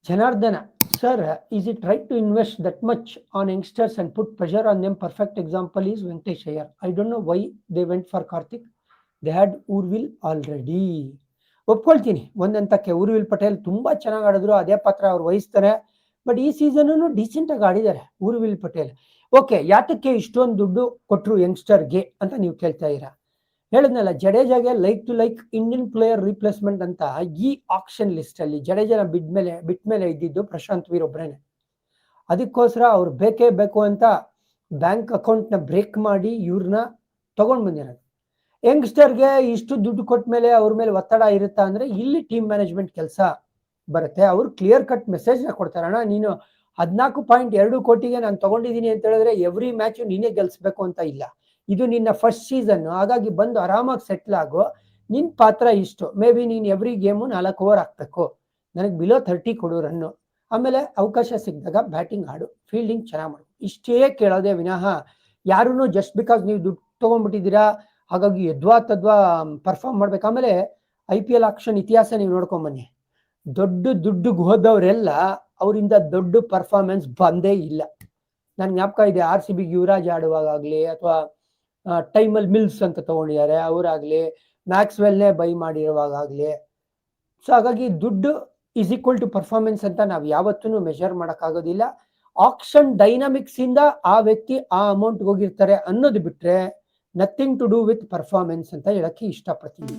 Janardana, sir, is it right to invest that much on youngsters and put pressure on them? Perfect example is Venkatesh Iyer. I don't know why they went for Karthik. They had Urvil already. ಒಪ್ಕೊಳ್ತೀನಿ ಒಂದಂತಕ್ಕೆ ಊರ್ವಿಲ್ Patel ತುಂಬಾ ಚೆನ್ನಾಗಿ ಆಡಿದ್ರು, ಅದೇ ಪಾತ್ರ ಅವ್ರು ವಹಿಸ್ತಾರೆ. But ಈ season decent ಆಗಿ ಆಡಿದ್ದಾರೆ ಊರ್ವಿಲ್ Patel. Okay, ಯಾತಕ್ಕೆ ಇಷ್ಟೊಂದು ದುಡ್ಡು ಕೊಟ್ರು ಯಂಗ್ಸ್ಟರ್ಗೆ ಅಂತ ನೀವು ಕೇಳ್ತಾ ಇದ್ದೀರಾ. ಹೇಳಿದ್ನಲ್ಲ, ಜಡೇಜಾಗೆ like to like Indian player replacement ಅಂತ ಈ ಆಕ್ಷನ್ ಲಿಸ್ಟ್ ಅಲ್ಲಿ ಜಡೇಜನ ಬಿಟ್ಮೇಲೆ ಇದ್ದಿದ್ದು ಪ್ರಶಾಂತ್ ವೀರ್ ಒಬ್ರೇನೆ. ಅದಕ್ಕೋಸ್ಕರ ಅವ್ರು ಬೇಕೇ ಬೇಕು ಅಂತ ಬ್ಯಾಂಕ್ ಅಕೌಂಟ್ ನ ಬ್ರೇಕ್ ಮಾಡಿ ಇವ್ರನ್ನ ತಗೊಂಡ್ ಬಂದಿರೋದು. ಯಂಗ್ಸ್ಟರ್ಗೆ ಇಷ್ಟು ದುಡ್ಡು ಕೊಟ್ಟ ಮೇಲೆ ಅವ್ರ ಮೇಲೆ ಒತ್ತಡ ಇರುತ್ತಾ ಅಂದ್ರೆ ಇಲ್ಲಿ ಟೀಮ್ ಮ್ಯಾನೇಜ್ಮೆಂಟ್ ಕೆಲಸ ಬರುತ್ತೆ. ಅವ್ರು ಕ್ಲಿಯರ್ ಕಟ್ ಮೆಸೇಜ್ ನ ಕೊಡ್ತಾರೆ, ಅಣ್ಣ ನೀನು 14.2 ಕೋಟಿಗೆ ನಾನು ತಗೊಂಡಿದ್ದೀನಿ ಅಂತ ಹೇಳಿದ್ರೆ ಎವ್ರಿ ಮ್ಯಾಚ್ ನೀನೇ ಗೆಲ್ಸ್ಬೇಕು ಅಂತ ಇಲ್ಲ. ಇದು ನಿನ್ನ ಫಸ್ಟ್ ಸೀಸನ್, ಹಾಗಾಗಿ ಬಂದು ಆರಾಮಾಗಿ ಸೆಟ್ಲ್ ಆಗೋ. ನಿನ್ ಪಾತ್ರ ಇಷ್ಟು, ಮೇ ಬಿ ನೀನ್ ಎವ್ರಿ ಗೇಮು 4 ಓವರ್ ಹಾಕ್ಬೇಕು, ನನಗೆ ಬಿಲೋ 30 ಕೊಡು ರನ್ನು, ಆಮೇಲೆ ಅವಕಾಶ ಸಿಕ್ಕಿದಾಗ ಬ್ಯಾಟಿಂಗ್ ಆಡು, ಫೀಲ್ಡಿಂಗ್ ಚೆನ್ನಾಗಿ ಮಾಡು, ಇಷ್ಟೇ ಕೇಳೋದೇ ವಿನಃ ಯಾರೂ ಜಸ್ಟ್ ಬಿಕಾಸ್ ನೀವು ದುಡ್ಡು ತಗೊಂಡ್ಬಿಟ್ಟಿದ್ದೀರಾ ಹಾಗಾಗಿ ತದ್ವಾ ಪರ್ಫಾರ್ಮ್ ಮಾಡ್ಬೇಕು. ಆಮೇಲೆ IPL ಆಕ್ಷನ್ ಇತಿಹಾಸ ನೀವು ನೋಡ್ಕೊಂಬನ್ನಿ, ದೊಡ್ಡ ದುಡ್ಡಿಗೆ ಹೋದವರೆಲ್ಲ ಅವರಿಂದ ದೊಡ್ಡ ಪರ್ಫಾರ್ಮೆನ್ಸ್ ಬಂದೇ ಇಲ್ಲ. ನನ್ ಜ್ಞಾಪಕ ಇದೆ, RCB ಯುವರಾಜ್ ಆಡುವಾಗಲಿ ಅಥವಾ ಟೈಮಲ್ ಮಿಲ್ಸ್ ಅಂತ ತಗೊಂಡಿದ್ದಾರೆ ಅವರಾಗ್ಲಿ, ಮ್ಯಾಕ್ಸ್ವೆಲ್ನೇ ಬೈ ಮಾಡಿರುವಾಗಲಿ. ಸೊ ಹಾಗಾಗಿ ದುಡ್ಡು ಇಸ್ ಈಕ್ವಲ್ ಟು ಪರ್ಫಾರ್ಮೆನ್ಸ್ ಅಂತ ನಾವು ಯಾವತ್ತೂ ಮೆಷರ್ ಮಾಡೋಕ್ಕಾಗೋದಿಲ್ಲ. ಆಕ್ಷನ್ ಡೈನಾಮಿಕ್ಸ್ ಇಂದ ಆ ವ್ಯಕ್ತಿ ಆ ಅಮೌಂಟ್ ಹೋಗಿರ್ತಾರೆ ಅನ್ನೋದು ಬಿಟ್ರೆ nothing to do with performance ಅಂತ ಹೇಳಕ್ಕೆ ಇಷ್ಟಪಡ್ತೀನಿ.